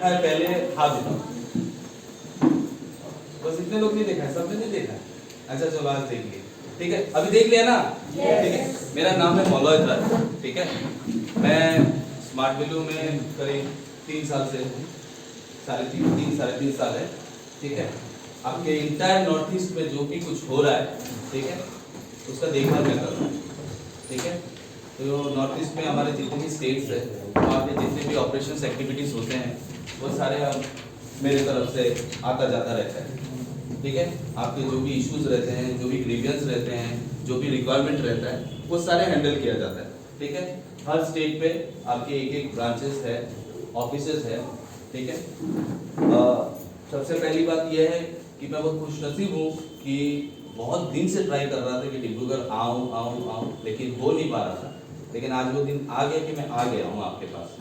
देखा है पहले हाथ दिखाओ। बस इतने लोग नहीं देखा है, सबने नहीं देखा है। अच्छा चलो आज देख लिए, ठीक है। अभी देख लिया ना, ठीक है। मेरा नाम है मौलवी इकरार, ठीक है। मैं स्मार्ट वैल्यू में करीब 3 साल से, साढ़े तीन साल है, ठीक है। आपके इंटायर नॉर्थ ईस्ट में जो भी कुछ हो रहा है, ठीक है, उसका देखभाल मैं कर रहा हूँ, ठीक है। तो नॉर्थ ईस्ट में हमारे जितने भी स्टेट्स है, वहाँ पे जितने भी ऑपरेशंस एक्टिविटीज होते हैं, वो सारे मेरे तरफ से आता जाता रहता है, ठीक है। आपके जो भी इश्यूज रहते हैं, जो भी ग्रीवियंस रहते हैं, जो भी रिक्वायरमेंट रहता है, वो सारे हैंडल किया जाता है, ठीक है। हर स्टेट पे आपके एक ब्रांचेस है, ऑफिसेस है, ठीक है। सबसे पहली बात यह है कि मैं बहुत खुशनसीब हूँ कि बहुत दिन से ट्राई कर रहा था कि डिब्रूगढ़ आऊँ, लेकिन हो नहीं पा रहा था। लेकिन आज वो दिन आ गया कि मैं आ गया हूँ आपके पास।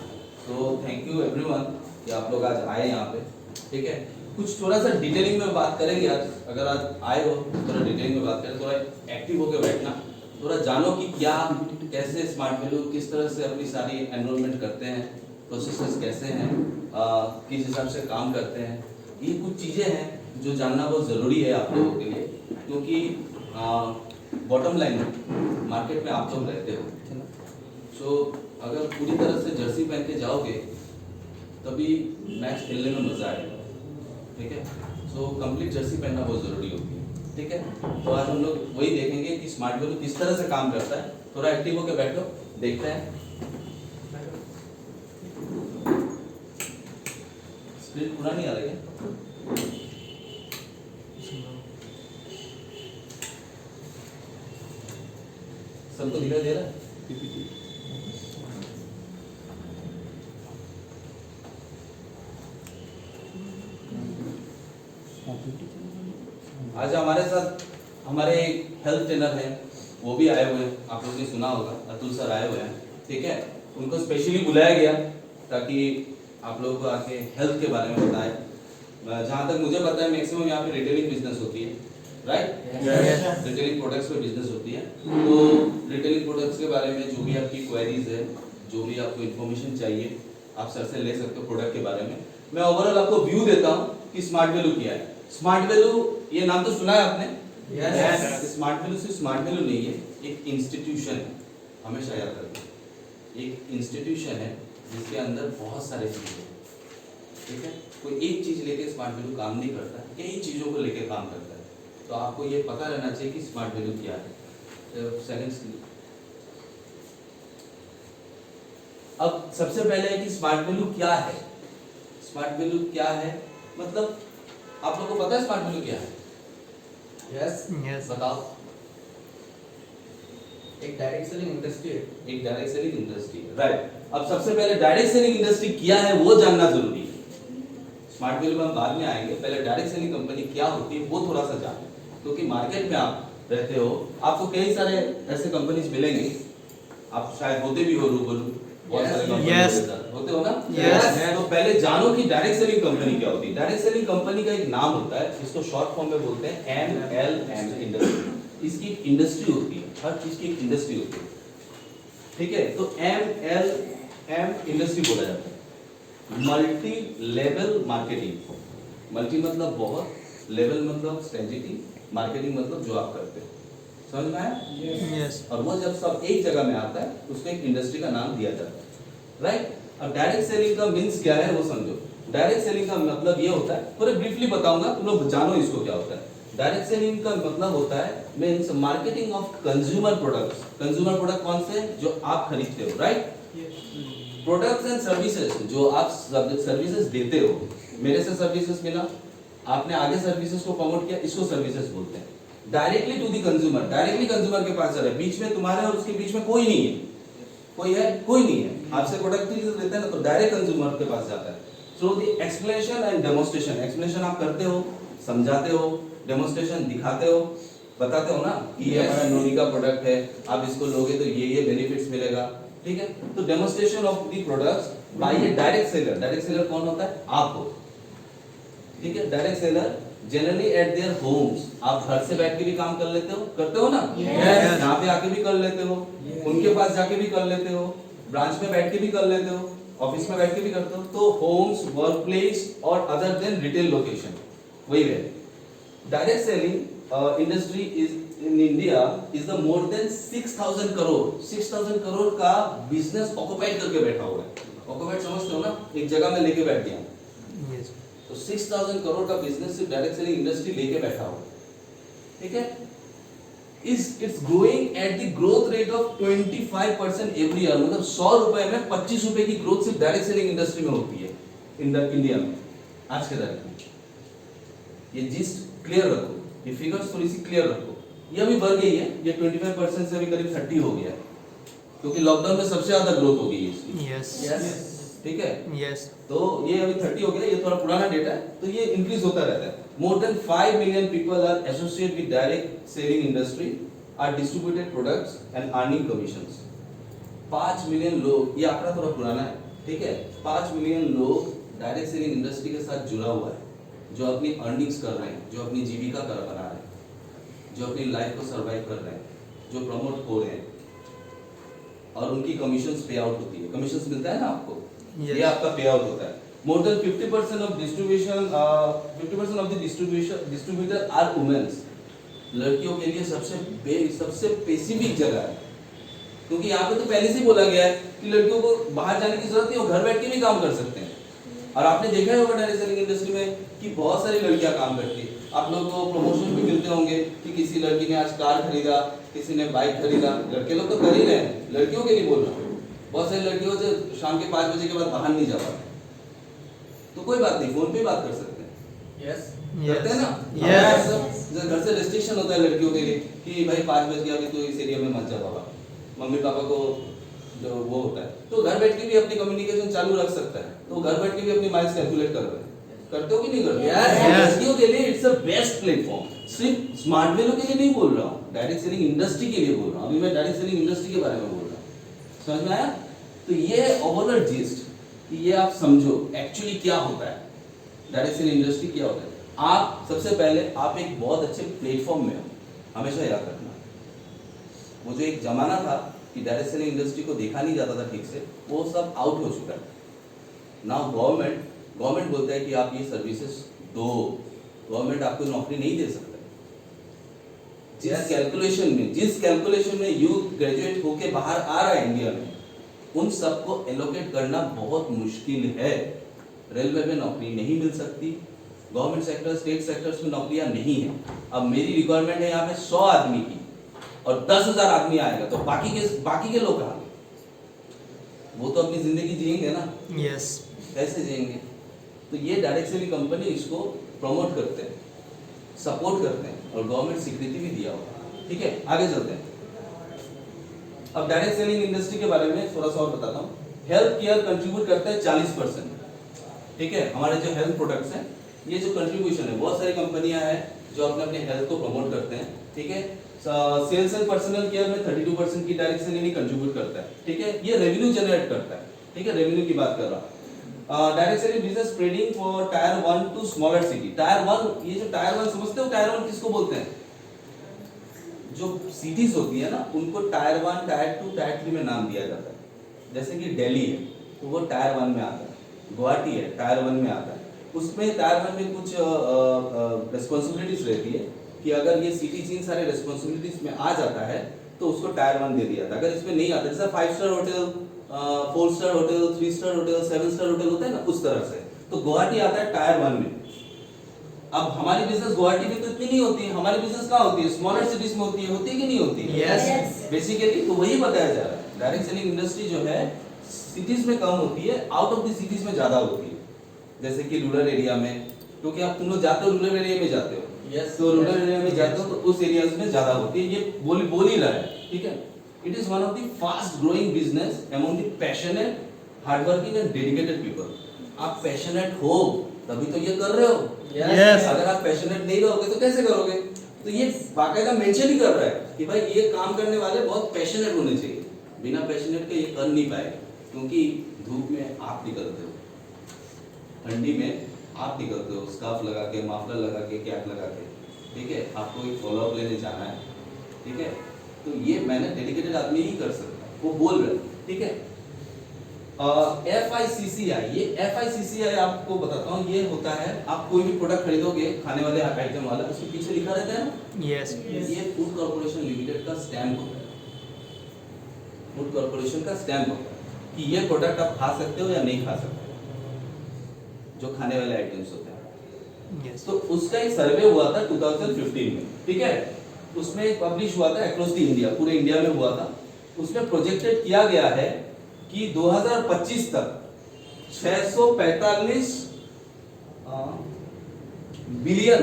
तो थैंक यू एवरीवन कि आप लोग आज आए यहाँ पे, ठीक है। कुछ थोड़ा सा डिटेलिंग में बात करेंगे आज। अगर आज आए हो थोड़ा डिटेलिंग में बात करें, थोड़ा एक्टिव होकर बैठना, थोड़ा जानो कि क्या कैसे स्मार्ट वैल्यू किस तरह से अपनी सारी एनरोलमेंट करते हैं, प्रोसेसेस कैसे हैं, किस हिसाब से काम करते हैं। ये कुछ चीज़ें हैं जो जानना बहुत ज़रूरी है आप लोगों के लिए, क्योंकि बॉटम लाइन में मार्केट में आप लोग रहते हो। सो अगर पूरी तरह से जर्सी पहन के जाओगे तभी मैच खेलने में मज़ा आएगा, ठीक है। सो कंप्लीट जर्सी पहनना बहुत ज़रूरी होती है, ठीक है। तो आज हम लोग वही देखेंगे कि स्मार्ट वैल्यू किस तरह से काम करता है। थोड़ा एक्टिव होकर बैठो, देखते हैं। स्क्रीन पूरा नहीं आ रही है? सबको दिखाई दे रहा है? आज हमारे साथ हमारे हेल्थ ट्रेनर हैं, वो भी आए हुए हैं। आप लोगों ने सुना होगा, अतुल सर आए हुए हैं, ठीक है। उनको स्पेशली बुलाया गया ताकि आप लोगों को आके हेल्थ के बारे में बताएं। जहाँ तक मुझे पता है मैक्सिमम यहाँ पे रिटेलिंग बिजनेस होती है, राइट? रिटेलिंग प्रोडक्ट्स पे बिजनेस होती है। तो रिटेलिंग प्रोडक्ट्स के बारे में जो भी आपकी क्वेरीज है, जो भी आपको इन्फॉर्मेशन चाहिए, आप सर से ले सकते हो प्रोडक्ट के बारे में। मैं ओवरऑल आपको व्यू देता हूँ कि स्मार्ट वैल्यू क्या है। स्मार्ट वैल्यू, ये नाम तो सुना है आपने? यस। स्मार्ट वैल्यू सिर्फ स्मार्ट वैल्यू नहीं है, एक इंस्टीट्यूशन है। हमेशा याद रखिए, एक इंस्टीट्यूशन है जिसके अंदर बहुत सारे चीजें हैं, ठीक है। कोई एक चीज लेके स्मार्ट वैल्यू काम नहीं करता, कई चीजों को लेके काम करता है। तो आपको ये पता रहना चाहिए कि स्मार्ट वैल्यू क्या है। सेकंड, अब सबसे पहले है कि स्मार्ट वैल्यू क्या है। स्मार्ट वैल्यू क्या है मतलब आप लोगों को पता है स्मार्ट वैल्यू क्या है? यस, बताओ। एक डायरेक्ट सेलिंग इंडस्ट्री है। एक डायरेक्ट सेलिंग इंडस्ट्री, राइट। अब सबसे पहले डायरेक्ट सेलिंग इंडस्ट्री क्या है वो जानना जरूरी है। स्मार्ट वैल्यू में हम बाद में आएंगे, पहले डायरेक्ट सेलिंग कंपनी क्या होती है वो थोड़ा सा जाने, क्योंकि मार्केट में आप रहते हो, आपको कई सारे ऐसे कंपनीज मिलेंगे, आप शायद होते भी हो रूबरू, बहुत सारे कंपनी होते हो ना। तो पहले जानो कि डायरेक्ट सेलिंग कंपनी क्या होती है। डायरेक्ट सेलिंग कंपनी का एक नाम होता है, इसको शॉर्ट फॉर्म में बोलते हैं MLM इंडस्ट्री। इसकी एक इंडस्ट्री होती है, हर चीज की एक इंडस्ट्री होती है, ठीक है। तो MLM इंडस्ट्री बोला जाता है, मल्टी लेवल मार्केटिंग। मल्टी मतलब बहुत, लेवल मतलब स्ट्रेटेजी, मार्केटिंग मतलब जो आप करते हो। समझ में आया? यस। और वो जब सब एक जगह में आता है उसको एक इंडस्ट्री का नाम दिया जाता है, राइट। अब डायरेक्ट सेलिंग का मींस क्या है वो समझो। डायरेक्ट सेलिंग का मतलब ये होता है, थोड़ा ब्रीफली बताऊंगा, तुम लोग जानो इसको क्या होता है। डायरेक्ट सेलिंग का मतलब होता है means marketing of consumer products. Consumer product कौन से हैं? जो आप खरीदते हो, राइट। प्रोडक्ट्स एंड सर्विसेज, जो आप सर्विसेज देते हो। मेरे से सर्विसेज मिला, आपने आगे सर्विसेज को प्रमोट किया, इसको सर्विसेज बोलते हैं। Directly to the consumer, directly consumer के पास जा रहा है, बीच में तुम्हारे और उसके बीच में कोई नहीं है। कोई है? कोई नहीं है। आपसे प्रोडक्ट लेते हैं ना, तो डायरेक्ट कंज्यूमर के पास जाता है। So the explanation and demonstration, explanation आप करते हो, समझाते हो, डेमोन्स्ट्रेशन दिखाते हो, बताते हो ना कि ये हमारा नोनी का प्रोडक्ट है, आप इसको लोगे तो ये बेनिफिट्स मिलेगा, ठीक है। तो demonstration of the products by a direct seller. Direct seller कौन होता है? आप हो, ठीक है। Direct seller generally at their homes, आप घर से बैठ के भी काम कर लेते हो, करते हो ना? यहाँ पे आके भी कर लेते हो, उनके पास जाके भी कर लेते हो, ब्रांच में बैठ के भी कर लेते हो, ऑफिस में बैठ के भी करते हो, तो होम्स, वर्क प्लेस और अदर देन रिटेल लोकेशन, वही है। Direct selling industry is in India is the more than 6000 crore 6000 crore का बिजनेस ऑक्युपाइड करके बैठा हुआ है। ऑक्युपाइड समझते हो ना, एक जगह में लेके बैठ गया। तो 6000 करोड़ का बिजनेस सिर्फ डायरेक्ट सेलिंग इंडस्ट्री लेके बैठा हुआ है, ठीक है। It's growing at the growth rate of 25% every year, मतलब 100 रुपए में 25 रुपए की ग्रोथ सिर्फ डायरेक्ट सेलिंग इंडस्ट्री में होती है इंडिया में आज के तारीख में। ये जिस्ट क्लियर रखो, ये फिगर्स थोड़ी सी क्लियर रखो। ये अभी बढ़ गई है, ये 25% से अभी करीब 30 हो गया है, क्योंकि लॉकडाउन में सबसे ज्यादा ग्रोथ हो गई है इसकी। यस ठीक है, यस तो ये अभी 30 हो गया, ये थोड़ा पुराना डेटा है, तो ये इंक्रीज होता रहता है। More than 5 million people are associate with direct selling industry, are distributed products and earning commissions. 5 million लोग, ये आंकड़ा थोड़ा पुराना है, ठीक है। 5 मिलियन लोग डायरेक्ट सेलिंग इंडस्ट्री के साथ जुड़ा हुआ है, जो अपनी अर्निंग्स कर रहे हैं, जो अपनी जीविका कर बना रहे हैं, जो अपनी लाइफ को सर्वाइव कर रहे हैं, जो प्रमोट हो रहे हैं, और उनकी कमीशंस पे आउट होती है। कमीशंस मिलता है ना आपको, ये आपका पे आउट होता है। More than 50% of distribution 50% of the distributor are womens. लड़कियों के लिए सबसे स्पेसिफिक जगह है, क्योंकि यहाँ पे तो पहले से ही बोला गया है कि लड़कियों को बाहर जाने की जरूरत नहीं, वो घर बैठ के भी काम कर सकते हैं। और आपने देखा ही होगा डायरेक्ट सेलिंग इंडस्ट्री में कि बहुत सारी लड़कियां काम करती है। आप लोगों को प्रमोशन भी मिलते होंगे कि किसी लड़की ने आज कार खरीदा, किसी ने बाइक खरीदा। लड़के लोग तो कर ही रहे हैं, लड़कियों के लिए बोल रहा हूँ। बहुत सारी लड़कियों से शाम के 5 बजे के बाद बाहर नहीं जा पाते, तो कोई बात नहीं, फोन पे ही बात कर सकते हैं। Yes. करते हैं ना? Yes. हमारे घर से रेस्ट्रिक्शन होता है लड़कियों के लिए कि भाई 5 बज गया, अभी तो इस एरिया में मत जा बाबा। मम्मी पापा को जो वो होता है, तो घर बैठ के भी अपनी कम्युनिकेशन चालू रख सकता है, तो घर बैठ के भी अपनी माइल्स कैलकुलेट कर रहे हैं। करते हो कि नहीं करते? लड़कियों के लिए इट्स अ बेस्ट प्लेटफॉर्म। सिर्फ स्मार्ट वेलो के लिए नहीं बोल रहा हूँ, डायरेक्ट सेलिंग इंडस्ट्री के लिए बोल रहा हूँ। अभी मैं डायरेक्ट सेलिंग इंडस्ट्री के बारे में बोल रहा हूँ, समझ में आया? तो ये है ओवरऑल जिस्ट, कि ये आप समझो एक्चुअली क्या होता है, डायरेक्ट सेलिंग इंडस्ट्री क्या होता है। आप सबसे पहले आप एक बहुत अच्छे प्लेटफॉर्म में हो, हमेशा याद रखना। वो जो एक जमाना था कि डायरेक्ट सेलिंग इंडस्ट्री को देखा नहीं जाता था ठीक से, वो सब आउट हो चुका है। नाउ गवर्नमेंट बोलता है कि आप ये सर्विसेज दो। गवर्नमेंट आपको नौकरी नहीं दे सकता। जिस कैलकुलेशन में यूथ ग्रेजुएट होके बाहर आ रहा है इंडिया में, उन सबको एलोकेट करना बहुत मुश्किल है। रेलवे में नौकरी नहीं मिल सकती, गवर्नमेंट सेक्टर, स्टेट सेक्टर्स में नौकरियां नहीं है। अब मेरी रिक्वायरमेंट है यहाँ पे 100 आदमी की, और 10,000 आदमी आएगा, तो बाकी के लोग कहाँ? वो तो अपनी जिंदगी जिएंगे ना। यस कैसे जिएंगे? तो ये डायरेक्ट सेलिंग कंपनी इसको प्रमोट करते हैं, सपोर्ट करते हैं, और गवर्नमेंट स्वीकृति भी दिया हुआ। ठीक है, आगे चलते हैं। अब डायरेक्ट सेलिंग इंडस्ट्री के बारे में थोड़ा सा और बताता हूँ। हेल्थ केयर कंट्रीब्यूट करता है 40%। ठीक है, हमारे जो हेल्थ प्रोडक्ट्स हैं, ये जो कंट्रीब्यूशन है, बहुत सारी कंपनियां हैं जो अपने हेल्थ को प्रमोट करते हैं। ठीक है, सेल्स एंड पर्सनल केयर में 32% की डायरेक्ट सेलिंग कंट्रीब्यूट करता है। ठीक है, ये रेवेन्यू जनरेट करता है। ठीक है, रेवेन्यू की बात कर रहा हूँ। Direct selling business spreading for tier 1 to smaller city. Tier 1, ये जो टायर 1 समझते हो, टायर 1 किसको बोलते हैं? जो सिटीज होती है ना, उनको टायर 1, टायर 2, टायर 3 में नाम दिया जाता है। जैसे कि दिल्ली है तो वो टायर 1 में आता है, गुवाहाटी है टायर 1 में आता है। उसमें टायर 1 में कुछ रिस्पॉन्सिबिलिटीज रहती है कि अगर ये सिटी इन सारे रिस्पॉन्सिबिलिटीज में आ जाता है तो उसको टायर 1 दे दिया था। अगर इसमें नहीं आता, जैसे 5 star hotel, 4 star hotel, 3 star hotel, 7 star hotel होता है ना, उस तरह से। तो गुवाहाटी आता है टायर 1 में। अब हमारी बिजनेस गुवाहाटी में तो इतनी नहीं होती है, हमारी बिजनेस कहाँ होती है? स्मॉलर सिटीज में होती है कि नहीं होती है? यस बेसिकली तो वही बताया जा रहा है। डायरेक्ट सेलिंग इंडस्ट्री जो है सिटीज में कम होती है, आउट ऑफ द सिटीज में ज्यादा होती है। जैसे कि रूरल एरिया में, क्योंकि आप तुम लोग जाते हो रूरल एरिया में जाते हो, तो रूरल एरिया में जाते हो तो उस एरियाज में ज्यादा होती है। ये बोल ही रहा है। ठीक है, it is one of the fast growing business among the passionate, hardworking and dedicated people. आप पैशनेट हो तभी तो ये कर रहे हो। Yes. अगर आप पैशनेट नहीं रहोगे तो कैसे करोगे? तो ये बाकायदा मेंशन ही कर रहा है कि भाई ये काम करने वाले बहुत पैशनेट होने चाहिए। बिना पैशनेट के ये कर नहीं पाएगा, क्योंकि धूप में आप निकलते हो, ठंडी में आप निकलते हो, स्कार्फ लगा के, मफलर लगा के, कैप लगा के। ठीक है, आपको एक फॉलोअप लेने जाना है। ठीक है, तो ये मैंने डेडिकेटेड आदमी ही कर सकता है, वो बोल रहे हैं। ठीक है, FICCI, ये FICCI आपको बताता हूँ, ये होता है आप कोई भी प्रोडक्ट खरीदोगे खाने वाले आइटम वाला, उसके पीछे लिखा रहता है ना, Yes. ये फूड कॉर्पोरेशन लिमिटेड का स्टैम्प होता है, फूड कॉर्पोरेशन का स्टैम्प होता है कि ये प्रोडक्ट आप खा सकते हो या नहीं खा सकते, जो खाने वाले आइटम्स होते हैं। Yes. तो उसका एक सर्वे हुआ था 2015 में, ठीक है, उसमें पब्लिश हुआ था अक्रॉस द इंडिया, पूरे इंडिया में हुआ था। उसमें प्रोजेक्टेड किया गया है कि 2025 तक 645 बिलियन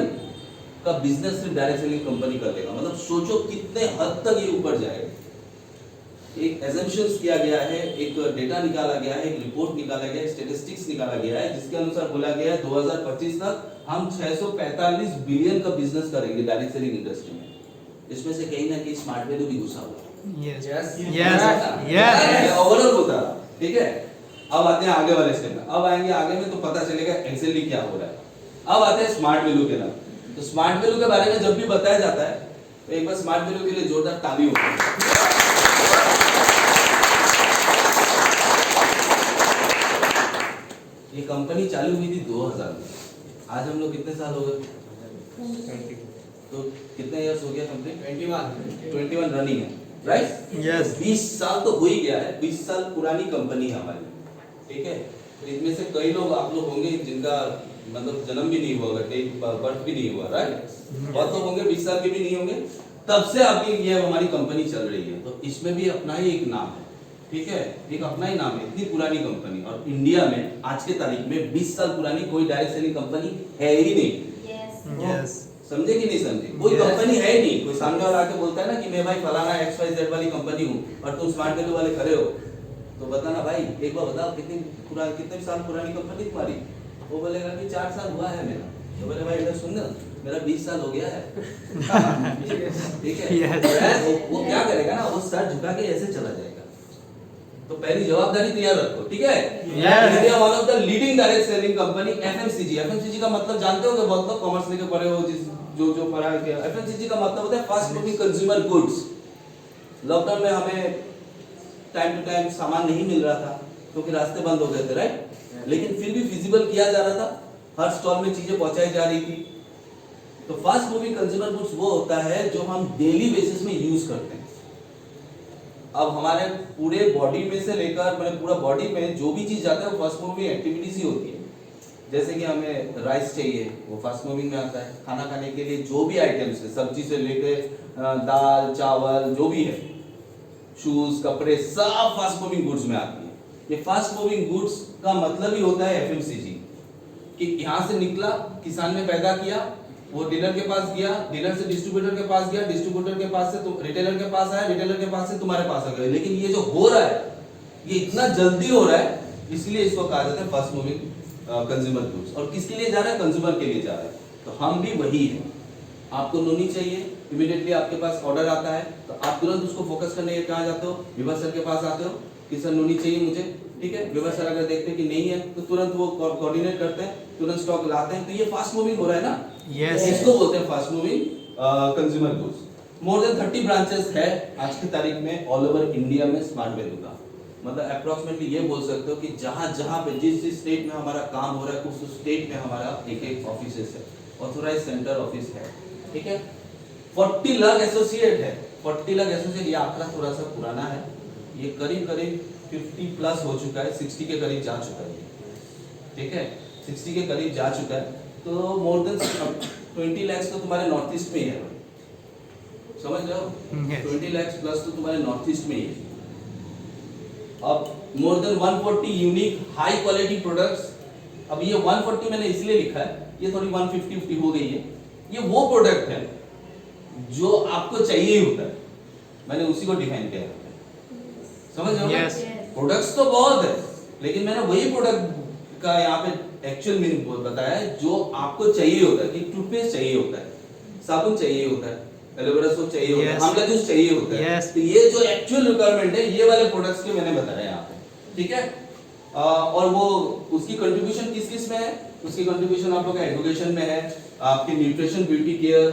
का बिजनेस सिर्फ डायरेक्ट सेलिंग कंपनी कर देगा। मतलब सोचो कितने हद तक ये ऊपर जाएगा। एक एजम्पशंस किया गया है, एक डेटा निकाला गया है, एक रिपोर्ट निकाला गया है, स्टैटिस्टिक्स निकाला गया है, जिसके अनुसार बोला गया है 2025 तक हम 645 बिलियन का बिजनेस करेंगे डायरेक्ट सेलिंग इंडस्ट्री में। इसमें से कहीं ना कहीं स्मार्ट वैल्यू भी घुसा हुआ है। Yes. Yes. Yes. Yes. Overall होता है, ठीक है। अब आते हैं आगे वाले स्टेप में, अब आएंगे आगे में तो पता चलेगा एक्चुअली क्या हो रहा है। अब आते हैं स्मार्ट वैल्यू के नाम। तो स्मार्ट वैल्यू के बारे में जब भी बताया जाता है तो एक बार स्मार्ट वैल्यू के लिए जोरदार ताली होती है। ये कंपनी चालू हुई थी 2000 में, आज हम लोग कितने साल हो गए, तो कितने इयर्स हो गया कंपनी, 21 रनिंग है, राइट। Yes. 20 साल तो हो ही गया है, 20 साल पुरानी कंपनी है हमारी, ठीक है। तो इनमें से कई लोग आप लोग होंगे जिनका मतलब जन्म भी नहीं हुआ होगा, डेट बर्थ भी नहीं हुआ, राइट। बहुत लोग होंगे 20 साल के भी नहीं होंगे, तब से आपकी ये हमारी कंपनी चल रही है। तो इसमें भी अपना ही एक नाम है, ठीक है, एक अपना ही नाम है, इतनी पुरानी कंपनी। और इंडिया में आज के तारीख में 20 साल पुरानी कोई डायरेक्ट सेलिंग कंपनी है ही नहीं। Yes. समझे कि नहीं समझे, कोई कंपनी है ही नहीं। कोई सामने वाला आके बोलता है ना कि मैं भाई फलाना XYZ वाली कंपनी हूँ और तुम स्मार्ट वैल्यू वाले खड़े हो, तो बताना भाई एक बार बताओ कितने साल पुरानी कंपनी तुम्हारी। वो बोलेगा कि 4 साल हुआ है मेरा। तो बोले भाई इधर सुन ना, मेरा 20 साल हो गया है। ठीक है। Yes. वो क्या करेगा ना, वो सर झुका के ऐसे चला जाएगा। तो पहली जवाबदारी तैयार रखो, ठीक है। Yes. India one of the leading direct selling company FMCG। FMCG का मतलब जानते हो कि बहुत लोग कॉमर्स लेके पढ़े हो, जो पढ़ा है। FMCG का मतलब होता है fast moving consumer goods. Lockdown में हमें टाइम टू टाइम सामान नहीं मिल रहा था क्योंकि रास्ते बंद हो गए थे, राइट। लेकिन फिर भी फिजिबल किया जा रहा था, हर स्टॉल में चीजें पहुंचाई जा रही थी। तो फास्ट मूविंग कंज्यूमर गुड्स वो होता है जो हम डेली बेसिस में यूज करते हैं। अब हमारे पूरे बॉडी में से लेकर मतलब पूरा बॉडी में जो भी चीज जाता है वो फास्ट मूविंग एक्टिविटीज ही होती है। जैसे कि हमें राइस चाहिए, वो फास्ट मूविंग में आता है। खाना खाने के लिए जो भी आइटम्स है, सब्जी से लेके दाल चावल जो भी है, शूज कपड़े, सब फास्ट मूविंग गुड्स में आती है। ये फास्ट मूविंग गुड्स का मतलब ही होता है FMCG कि यहाँ से निकला, किसान ने पैदा किया, वो डीलर के पास गया, डीलर से डिस्ट्रीब्यूटर के पास गया, डिस्ट्रीब्यूटर के पास से रिटेलर के पास आया, रिटेलर के पास से तुम्हारे पास आ गया। लेकिन ये जो हो रहा है ये इतना जल्दी हो रहा है, इसलिए इसको कहा जाता है फास्ट मूविंग कंज्यूमर गुड्स। और किसके लिए जा रहा है, कंज्यूमर के लिए जा रहा है। तो हम भी वही है। आपको नोनी चाहिए, इमीडिएटली आपके पास ऑर्डर आता है तो आप तुरंत उसको फोकस करने के कहाँ जाते हो, विभा सर के पास आते हो कि सर नोनी चाहिए मुझे, ठीक है। विभा सर अगर देखते हैं कि नहीं है तो तुरंत वो कोऑर्डिनेट करते हैं, तुरंत स्टॉक लाते हैं। तो ये फास्ट मूविंग हो रहा है ना, Yes. इसको बोलते हैं fast moving consumer goods. More than 30 branches है आज की तारीख में ऑल ओवर इंडिया में स्मार्ट वैल्यू का। मतलब अप्रोक्सीमेटली ये बोल सकते हो कि जहां पे जिस स्टेट में हमारा काम हो रहा है उस स्टेट में हमारा एक ऑफिस है, ऑथोराइज सेंटर ऑफिस है, ठीक है। 40 लाख एसोसिएट है। 40 लाख एसोसिएट, ये आंकड़ा थोड़ा सा पुराना है, ये करीब 50 प्लस हो चुका है, 60 के करीब जा चुका है, ठीक है, 60 के करीब जा चुका है। तो मोर देन 20 लाख तो तुम्हारे नॉर्थ ईस्ट में ही है, समझ रहे हो। Yes. 20 लाख प्लस तो तुम्हारे नॉर्थ ईस्ट में ही है। अब more than 140 unique high quality products. अब ये 140 मैंने इसलिए लिखा है, ये थोड़ी 150 हो गई है। ये वो प्रोडक्ट है जो आपको चाहिए ही होता है, मैंने उसी को डिफाइन किया है, समझ रहे हो। Yes. प्रोडक्ट्स तो बहुत है, लेकिन मैंने वही प्रोडक्ट का यहाँ पे एक्चुअल मीनिंग बताया है जो आपको चाहिए होता है। कि टूथपेस्ट चाहिए होता है, साबुन चाहिए होता है, एलोवेरा सोप चाहिए होता है, Yes. आंवला जूस चाहिए होता है। Yes. तो ये जो एक्चुअल रिक्वायरमेंट है ये वाले प्रोडक्ट्स के मैंने बताया यहाँ पे, ठीक है। और वो उसकी कंट्रीब्यूशन किस किस में है, उसकी कंट्रीब्यूशन आप लोग का एजुकेशन में है, आपकी nutrition, beauty care,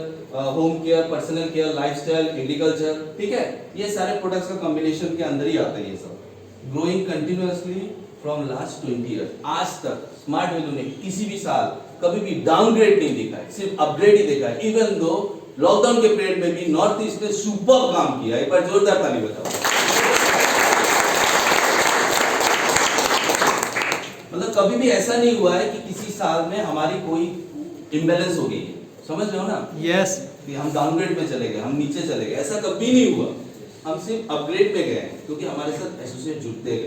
home care, personal care, lifestyle, agriculture, ठीक है। ये सारे प्रोडक्ट्स का कॉम्बिनेशन के अंदर ही आते हैं ये सब। Growing continuously from last 20 years आज तक स्मार्ट वैल्यू ने किसी भी साल कभी भी डाउनग्रेड नहीं देखा है, सिर्फ अपग्रेड ही देखा है। इवन दो लॉकडाउन के पीरियड में भी नॉर्थ ईस्ट ने सुपर काम किया। एक बार जोरदार ताली बताओ। मतलब कभी भी ऐसा नहीं हुआ है कि किसी साल में हमारी कोई इम्बैलेंस हो गई है, समझ रहे हो ना? Yes. कि हम डाउनग्रेड में चले गए, हम नीचे चले गए, ऐसा कभी नहीं हुआ। हम सिर्फ अपग्रेड में गए हैं क्योंकि हमारे साथ एसोसिएट जुड़ते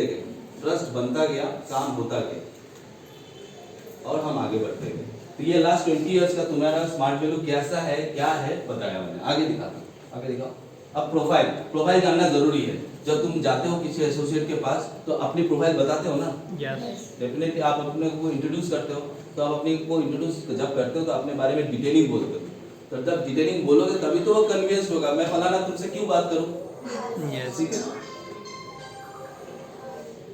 गए, ट्रस्ट बनता गया, काम होता गया और हम आगे बढ़ते गए। तो ये लास्ट 20 इयर्स का तुम्हारा स्मार्ट वैल्यू कैसा है, क्या है बताया मैंने। आगे दिखाता, आगे दिखाओ। अब प्रोफाइल जानना जरूरी है। जब तुम जाते हो किसी एसोसिएट के पास तो अपनी प्रोफाइल बताते हो ना? Yes. डेफिनेटली आप अपने को इंट्रोड्यूस करते हो। तो आप अपने को इंट्रोड्यूस जब करते हो तो अपने बारे में डिटेलिंग बोलते हो। तो जब डिटेलिंग बोलोगे तभी तो वो कन्विंस होगा। मैं फलाना तुमसे क्यों बात करूं? Yes. ठीक है,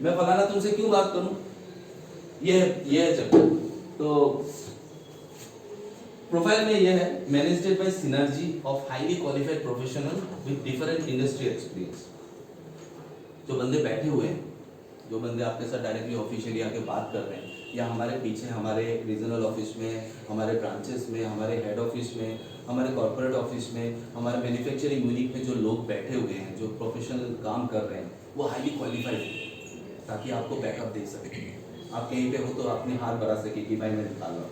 मैं फलाना तुमसे क्यों बात करूं? ये है चक्कर। तो प्रोफाइल में ये है managed by synergy of highly qualified professional with different industry experience. जो बंदे बैठे हुए हैं, जो बंदे आपके साथ डायरेक्टली ऑफिशियली आके बात कर रहे हैं या हमारे पीछे हमारे रीजनल ऑफिस में, हमारे ब्रांचेस में, हमारे हेड ऑफिस में, हमारे कॉर्पोरेट ऑफिस में, हमारे मैन्युफैक्चरिंग यूनिट में जो लोग बैठे हुए हैं, जो प्रोफेशनल काम कर रहे हैं, वो हाईली क्वालिफाइड है ताकि आपको बैकअप दे सके। आप कहीं पे हो तो अपने हाथ बढ़ा सके कि भाई मैं निकाल रहा हूँ।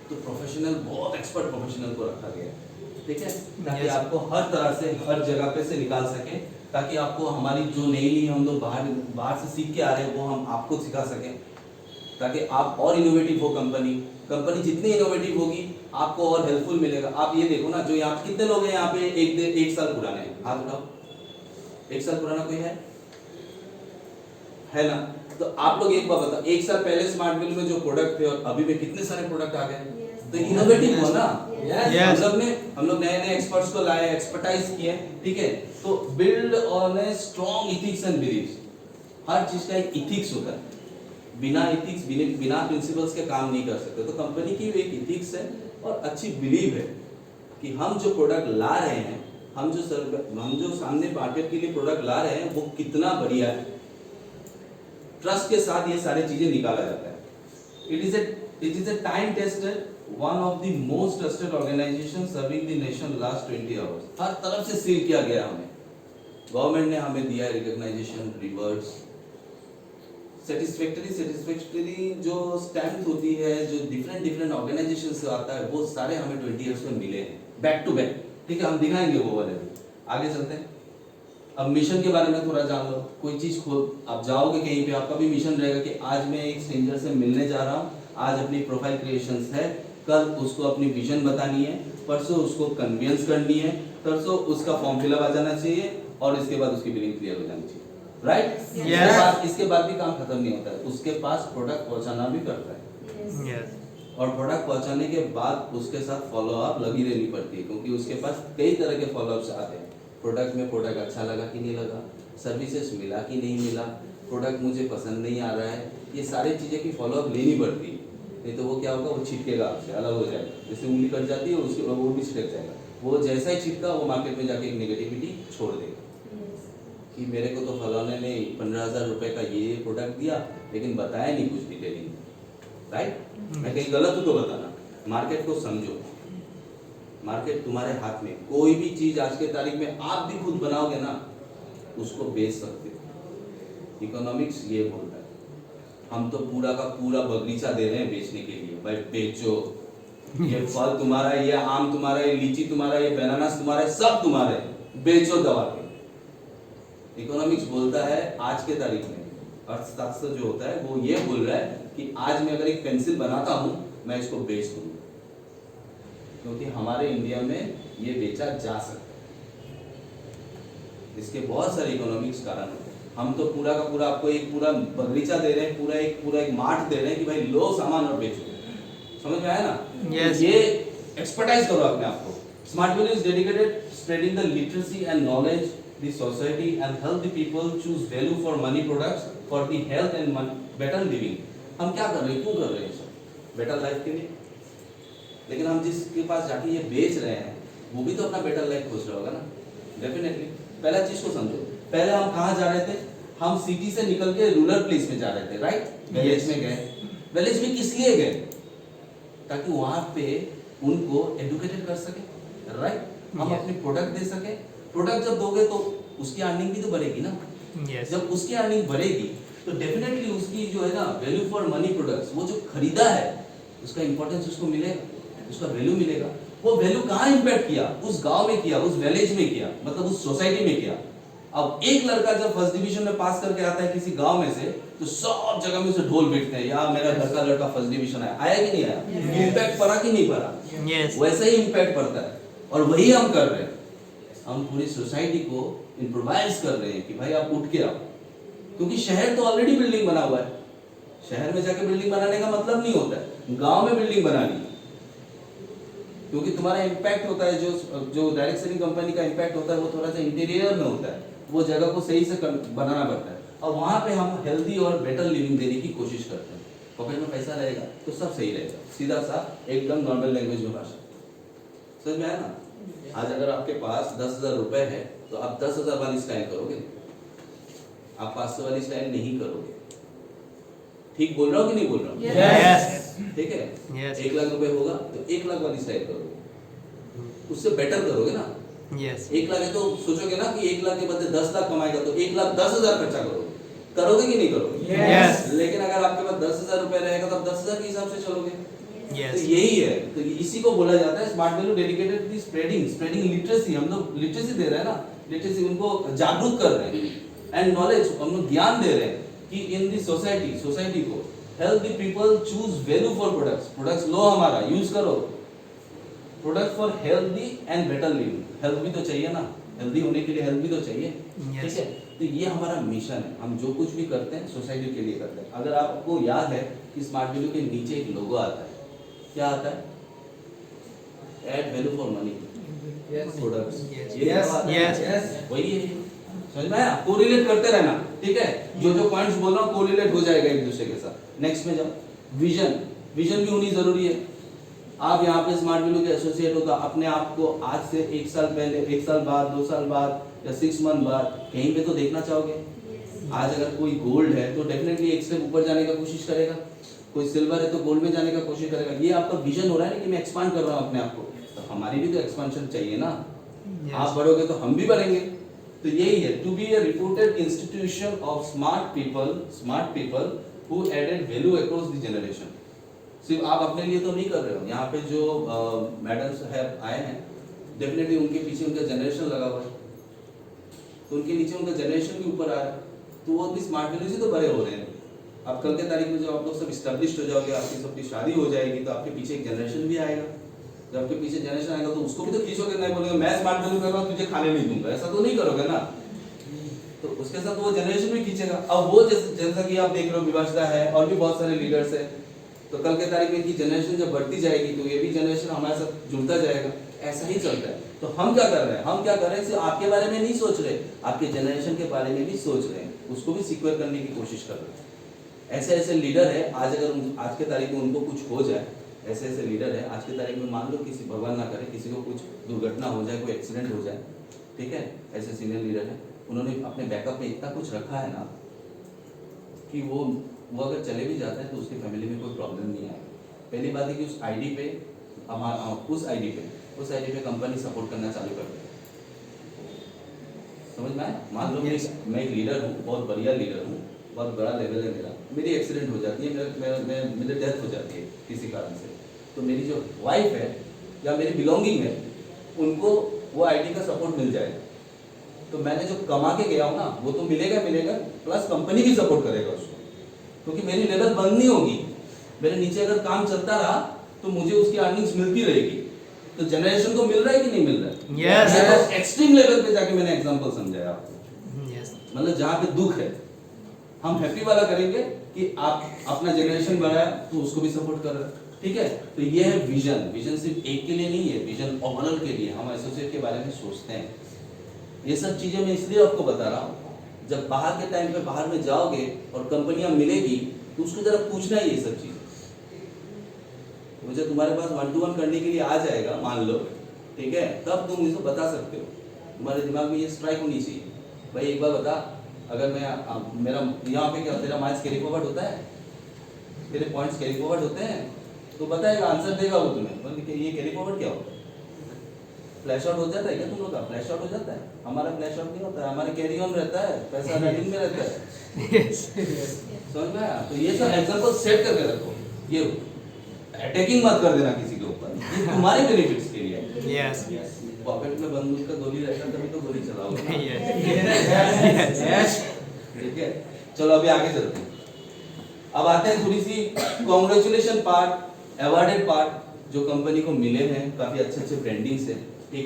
तो प्रोफेशनल, बहुत एक्सपर्ट प्रोफेशनल को रखा गया है, ठीक है, ताकि आपको हर तरह से हर जगह पे से निकाल सके, ताकि आपको हमारी जो नई हम लोग बाहर से सीख के आ रहे हैं वो हम आपको सिखा सकें, ताकि आप और इनोवेटिव हो। कंपनी जितनी इनोवेटिव होगी आपको और हेल्पफुल मिलेगा। आप ये देखो ना, जो यहाँ कितने लोग हैं यहाँ पे एक साल पुराने हैं, हाथ उठाओ। 1 साल पुराना कोई है ना? तो आप लोग एक बात बताओ, 1 साल पहले स्मार्ट वैल्यू में जो प्रोडक्ट थे और अभी में कितने सारे प्रोडक्ट आ गए? तो इनोवेटिव हो ना। Yes. हम लोग नए एक्सपर्ट्स को लाए, एक्सपर्टाइज किए, ठीक है। तो build on a strong ethics and believes. हर चीज का एक इथिक्स होता है। बिना इथिक्स, बिना प्रिंसिपल्स के काम नहीं कर सकते। तो कंपनी की एक इथिक्स है और अच्छी बिलीव है कि हम जो प्रोडक्ट ला रहे हैं, हम जो सामने मार्केट के लिए प्रोडक्ट ला रहे हैं वो कितना बढ़िया है। ट्रस्ट के साथ ये सारी चीजें निकाला जाता है। It is a time tested, one of the most trusted organizations serving the nation last 20 hours। हर तरफ से सील किया गया हमें। गवर्नमेंट ने हमें दिया रिकॉग्नाइजेशन, रिवर्ड्स, सेटिस्फैक्टरी जो स्टैम्प होती है, जो डिफरेंट ऑर्गेनाइजेशन से आता है, वो सारे हमें 20 इयर्स में मिले हैं, बैक टू बैक। ठीक है, हम दिखाएंगे वो वाले भी। आगे चलते हैं। अब मिशन के बारे में थोड़ा जान लो। कोई चीज आप जाओगे कहीं पे, आपका भी मिशन रहेगा कि आज मैं एक स्ट्रेंजर से मिलने जा रहा हूँ, आज अपनी प्रोफाइल क्रिएशंस है, कल उसको अपनी विजन बतानी है, परसों उसको कन्विंस करनी है, परसों उसका फॉर्म फिलअप आ जाना चाहिए और इसके बाद उसकी बिलिंग क्लियर हो जानी चाहिए। राइट? Yes. इसके बाद भी काम खत्म नहीं होता है, उसके पास प्रोडक्ट पहुंचाना भी करता है। Yes. और प्रोडक्ट पहुंचाने के बाद उसके साथ फॉलो अप लगी रहनी पड़ती है, क्योंकि उसके पास कई तरह के फॉलो अप्स आते हैं। प्रोडक्ट में प्रोडक्ट अच्छा लगा कि नहीं लगा, सर्विसेज मिला कि नहीं मिला, प्रोडक्ट मुझे पसंद नहीं आ रहा है, ये सारी चीज़ें की फॉलो अप लेनी पड़ती है। नहीं तो वो क्या होगा, वो छिटकेगा आपसे, अलग हो जाएगा। जैसे उंगली कट जाती है उसके वो भी छिटक जाएगा। वो जैसा ही छिटका वो मार्केट में जाके एक नेगेटिविटी छोड़ देगा कि मेरे को तो फलाने ने 15,000 रुपये का ये प्रोडक्ट दिया लेकिन बताया नहीं कुछ डिटेलिंग। राइट? मैं कहीं गलत हूँ तो बताना। मार्केट को समझो, मार्केट तुम्हारे हाथ में। कोई भी चीज आज के तारीख में आप भी खुद बनाओगे ना, उसको बेच सकते हो। इकोनॉमिक्स ये बोलता है। हम तो पूरा का पूरा बगीचा दे रहे हैं बेचने के लिए, भाई बेचो। ये फल तुम्हारा है, ये आम तुम्हारा है, लीची तुम्हारा है, ये बनानास तुम्हारा है, सब तुम्हारे है, बेचो दबा के। इकोनॉमिक्स बोलता है आज के तारीख में, अर्थशास्त्र जो होता है वो ये बोल रहा है कि आज मैं अगर एक पेंसिल बनाता हूं, मैं इसको बेच दूंगा, क्योंकि हमारे इंडिया में ये बेचा जा सकता है। इसके बहुत सारे इकोनॉमिक्स कारण होते हैं। हम तो पूरा का पूरा आपको एक पूरा बगीचा दे रहे हैं, पूरा एक मार्ट दे रहे हैं कि भाई लो सामान और बेचो। समझ में आया ना? Yes. ये एक्सपर्टाइज करो अपने आप को। Smart value is dedicated spreading the literacy and knowledge the society and help the people choose value for money products for the health and better living। हम क्या कर रहे हैं, क्यों कर रहे हैं सब? बेटर लाइफ के लिए। लेकिन हम जिसके पास जाके ये बेच रहे हैं वो भी तो अपना बेटर लाइफ खोज रहा होगा ना। डेफिनेटली। पहला चीज को समझो, पहले हम कहाँ जा रहे थे? हम सिटी से निकल के रूरल प्लेस में जा रहे थे, राइट? विलेज में गए। विलेज में किस लिए गए? ताकि वहां पे उनको एडुकेटेड कर सके, राइट? हम अपनी प्रोडक्ट दे सके। प्रोडक्ट जब दोगे तो उसकी अर्निंग भी तो बढ़ेगी ना। जब उसकी अर्निंग बढ़ेगी तो डेफिनेटली उसकी जो है ना वैल्यू फॉर मनी प्रोडक्ट्स, वो जो खरीदा है उसका इंपॉर्टेंस उसको मिलेगा, उसका वैल्यू मिलेगा। वो वैल्यू कहाँ इंपैक्ट किया? उस गांव में किया, उस विलेज में किया, मतलब उस सोसाइटी में किया। अब एक लड़का जब फर्स्ट डिवीजन में पास करके आता है किसी गांव में से, तो सब जगह में उसे ढोल पीटते हैं, यार मेरा घर का लड़का फर्स्ट डिवीजन आया। आया कि नहीं आया? इंपैक्ट पड़ा कि नहीं पड़ा? वैसे ही इंपैक्ट पड़ता है। और वही हम कर रहे हैं, हम पूरी सोसाइटी को इम्प्रोवाइज कर रहे हैं कि भाई आप उठ के आओ। क्योंकि शहर तो ऑलरेडी बिल्डिंग बना हुआ है, शहर में जाके बिल्डिंग बनाने का मतलब नहीं होता है गांव में बिल्डिंग बनानी। क्योंकि तुम्हारा इम्पैक्ट होता है, जो डायरेक्ट सेलिंग कंपनी का इम्पैक्ट होता है वो थोड़ा सा इंटीरियर में होता है, वो जगह को सही से बनाना पड़ता है। और वहां पे हम हेल्दी और बेटर लिविंग देने की कोशिश करते हैं। पॉकेट में पैसा रहेगा तो सब सही रहेगा, सीधा सा एकदम नॉर्मल लैंग्वेज में भाषा। समझ में आया ना? आज अगर आपके पास 10,000 रुपए है तो आप 10,000 वाली स्टाइल करोगे, आप 500 वाली स्टाइल नहीं करोगे। ठीक बोल रहा हूँ कि नहीं बोल रहा हूँ? ठीक है? 1 लाख रुपए होगा तो 1 लाख वाली स्टाइल करोगे, उससे बेटर करोगे ना। 1 लाख है तो सोचोगे ना कि 1 लाख के बदले 10 लाख कमाएगा तो 1,10,000 खर्चा करोगे कि नहीं करोगे? लेकिन अगर आपके पास 10,000 रुपए रहेगा तो आप 10,000 के हिसाब से चलोगे। तो यही है, तो इसी को बोला जाता है smart value dedicated to spreading literacy. हम लोग लिटरेसी दे रहे हैं ना, लिटरेसी उनको जागरूक कर रहे हैं, एंड नॉलेज हम लोग ज्ञान दे रहे हैं कि इन दी सोसाइटी को help the people choose value for products लो, हमारा यूज करो product for healthy and better living. Health भी तो चाहिए ना, हेल्दी होने के लिए हेल्थ भी तो चाहिए, ठीक है? तो ये हमारा मिशन है, हम जो कुछ भी करते हैं सोसाइटी के लिए करते हैं। अगर आपको याद है कि स्मार्ट वैल्यू के नीचे एक लोगो आता है, क्या आता है? Add value for money products. वही है, समझ में आया? कोरिलेट करते रहना, ठीक है? जो पॉइंट्स बोल रहा हूँ कोरिलेट हो जाएगा एक दूसरे के साथ। नेक्स्ट में जाओ, विजन भी होनी जरूरी है। आप यहाँ पे स्मार्ट वैल्यू के एसोसिएट हो तो अपने आप को आज से 1 साल पहले, 1 साल बाद, 2 साल बाद या 6 मंथ बाद कहीं पे तो देखना चाहोगे। आज अगर कोई गोल्ड है तो डेफिनेटली एक स्टेप ऊपर जाने का कोशिश करेगा, कोई सिल्वर है तो गोल्ड में जाने का कोशिश करेगा। ये आपका विजन हो रहा है ना कि मैं एक्सपांड कर रहा हूँ अपने आप को, तो हमारी भी तो एक्सपांशन चाहिए ना। आप बढ़ोगे तो हम भी बढ़ेंगे। तो यही है, to be a reported institution of smart people who added value across the generation. सिर्फ आप अपने लिए तो नहीं कर रहे हो, यहाँ पे जो मैडम्स है आए हैं, डेफिनेटली उनके पीछे उनका जनरेशन लगा हुआ है, तो उनके नीचे उनका जनरेशन भी ऊपर आ रहा है, तो वो अपनी स्मार्ट वैल्यू से तो बड़े हो रहे हैं। अब कल के तारीख में जब आप लोग सब स्टैब्लिश्ड हो जाओगे, आपकी सबकी शादी हो जाएगी, तो आपके पीछे एक जनरेशन भी आएगा। जब आपके पीछे जनरेशन आएगा तो उसको भी तो खींचोगे, नहीं बोलोगे मैं स्मार्ट वैल्यू कर रहा हूँ तुझे खाने नहीं दूंगा, ऐसा तो नहीं करोगे ना। तो उसके साथ वो जनरेशन भी खींचेगा। अब वो जैसा कि आप देख रहे हो विभाषिता है और भी बहुत सारे लीडर्स है, तो कल के तारीख में की जनरेशन जब बढ़ती जाएगी तो ये भी जनरेशन हमारे साथ जुड़ता जाएगा, ऐसा ही चलता है। तो हम क्या कर रहे हैं? सिर्फ आपके बारे में नहीं सोच रहे, आपके जनरेशन के बारे में भी सोच रहे हैं, उसको भी सिक्योर करने की कोशिश कर रहे हैं। ऐसे लीडर है, आज अगर आज के तारीख में उनको कुछ हो जाए, ऐसे लीडर है आज के तारीख में, मान लो किसी भगवान ना करे किसी को कुछ दुर्घटना हो जाए, कोई एक्सीडेंट हो जाए, ठीक है? ऐसे सीनियर लीडर है, उन्होंने अपने बैकअप में इतना कुछ रखा है ना कि वो अगर चले भी जाते हैं तो उसकी फैमिली में कोई प्रॉब्लम नहीं आएगा। पहली बात है कि उस आईडी पे कंपनी सपोर्ट करना चालू कर दे। समझ में आया? मान लो मैं एक लीडर हूँ, बहुत बढ़िया लीडर हूँ, बहुत बड़ा लेवल है मेरा, मेरी एक्सीडेंट हो जाती है, मेरी डेथ हो जाती है किसी कारण से, तो मेरी जो वाइफ है या मेरी बिलोंगिंग है उनको वो आईडी का सपोर्ट मिल जाएगा। तो मैंने जो कमा के गया हूँ ना वो तो मिलेगा, प्लस कंपनी भी सपोर्ट करेगा उसको, क्योंकि मेरी लेवल बंद नहीं होगी। मेरे नीचे अगर काम चलता रहा तो मुझे उसकी अर्निंग्स मिलती रहेगी। तो जनरेशन को मिल रहा है कि नहीं मिल रहा है? Yes. एक्सट्रीम लेवल पे जाके मैंने एग्जांपल समझाया आपको। मतलब जहाँ पे दुख है हम हैप्पी वाला करेंगे कि आप अपना जनरेशन बढ़ाया तो उसको भी सपोर्ट कर रहे हैं, ठीक है? तो ये है विजन सिर्फ एक के लिए नहीं है, विजन ओवरऑल के लिए। हम एसोसिएट के बारे में सोचते हैं। ये सब चीजें मैं इसलिए आपको बता रहा हूँ, जब बाहर के टाइम पे बाहर में जाओगे और कंपनियां मिलेगी तो उसको जरा पूछना है ये सब चीजें। मुझे तुम्हारे पास 1-to-1 करने के लिए आ जाएगा मान लो, ठीक है? तब तुम इसको बता सकते हो, तुम्हारे दिमाग में ये स्ट्राइक होनी चाहिए भाई एक बार बता, अगर मैं मेरा यहाँ पे क्या तेरा माइंस कैरी फॉरवर्ड होता है, तेरे पॉइंट्स कैरी फॉरवर्ड होते हैं, तो बताएगा, आंसर देगा वो तुम्हें, बोल कि ये कैरी फॉरवर्ड क्या होता है? फ्लैश आउट हो जाता है क्या तुम लोग का? फ्लैश आउट हो जाता है, हमारा फ्लैश आउट नहीं होता है, हमारा कैरी ऑन रहता है, पैसा रनिंग में रहता है। समझ में आया? तो ये सब एग्जांपल सेट करके रखो, ये अटैकिंग मत कर देना किसी के ऊपर, ये तुम्हारे बेनिफिट्स के लिए है। Yes. पॉकेट में बंदूक का गोली रहता तभी तो गोली चलाओगे। Yes. ठीक है, चलो अभी आगे चलते हैं। अब आते हैं थोड़ी सी कॉन्ग्रेचुलेशन पार्ट, अवार्डेड पार्ट जो कंपनी को मिले हैं, काफी अच्छे अच्छे ब्रांडिंग से।